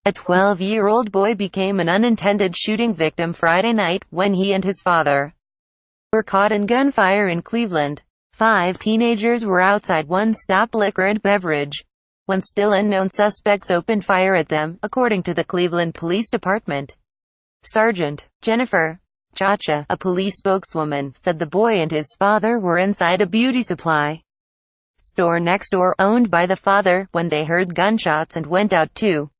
A 12-year-old boy became an unintended shooting victim Friday night when he and his father were caught in gunfire in Cleveland. 5 teenagers were outside one stop liquor and beverage when still unknown suspects opened fire at them, according to the Cleveland Police Department. Sergeant Jennifer Chacha, a police spokeswoman, said the boy and his father were inside a beauty supply store next door, owned by the father, when they heard gunshots and went out to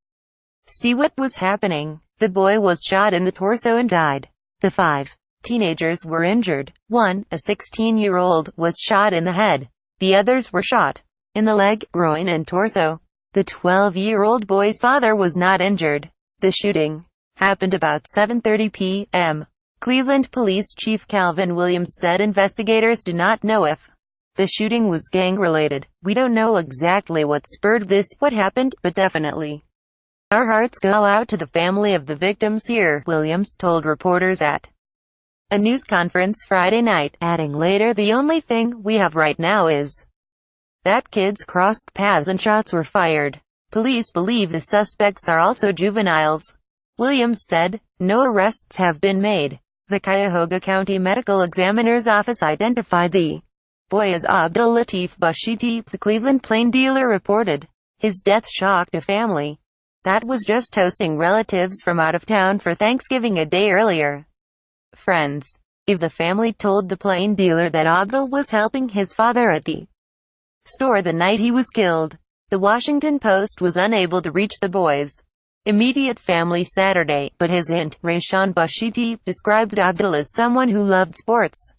see what was happening. The boy was shot in the torso and died. The 5 teenagers were injured. One, a 16-year-old, was shot in the head. The others were shot in the leg, groin and torso. The 12-year-old boy's father was not injured. The shooting happened about 7:30 p.m. Cleveland Police Chief Calvin Williams said investigators do not know if the shooting was gang-related. "We don't know exactly what spurred what happened, but definitely our hearts go out to the family of the victims here," Williams told reporters at a news conference Friday night, adding later, "The only thing we have right now is that kids crossed paths and shots were fired. Police believe the suspects are also juveniles." Williams said, "No arrests have been made." The Cuyahoga County Medical Examiner's Office identified the boy as Abdul Latif Bashiti, the Cleveland Plain dealer reported. His death shocked a family that was just hosting relatives from out of town for Thanksgiving a day earlier. Friends of the family told the Plain dealer that Abdul was helping his father at the store the night he was killed. The Washington Post was unable to reach the boy's immediate family Saturday, but his aunt, Rayshawn Bashiti, described Abdul as someone who loved sports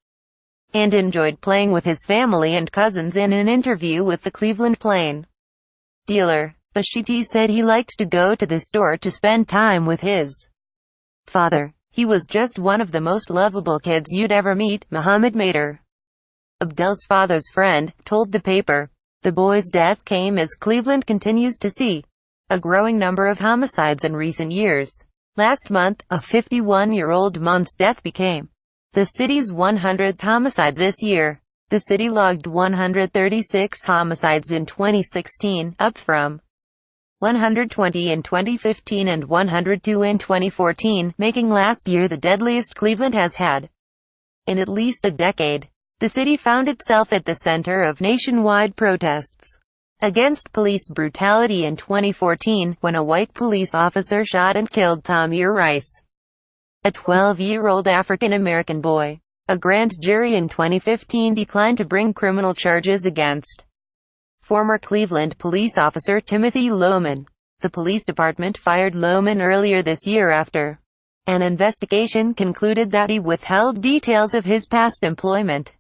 and enjoyed playing with his family and cousins in an interview with the Cleveland Plain dealer. Bashiti said he liked to go to the store to spend time with his father. "He was just one of the most lovable kids you'd ever meet," Muhammad Mater, Abdul's father's friend, told the paper. The boy's death came as Cleveland continues to see a growing number of homicides in recent years. Last month, a 51-year-old man's death became the city's 100th homicide this year. The city logged 136 homicides in 2016, up from 120 in 2015 and 102 in 2014, making last year the deadliest Cleveland has had in at least a decade. The city found itself at the center of nationwide protests against police brutality in 2014, when a white police officer shot and killed Tamir Rice, a 12-year-old African-American boy. A grand jury in 2015 declined to bring criminal charges against former Cleveland police officer Timothy Lohman. The police department fired Lohman earlier this year after an investigation concluded that he withheld details of his past employment.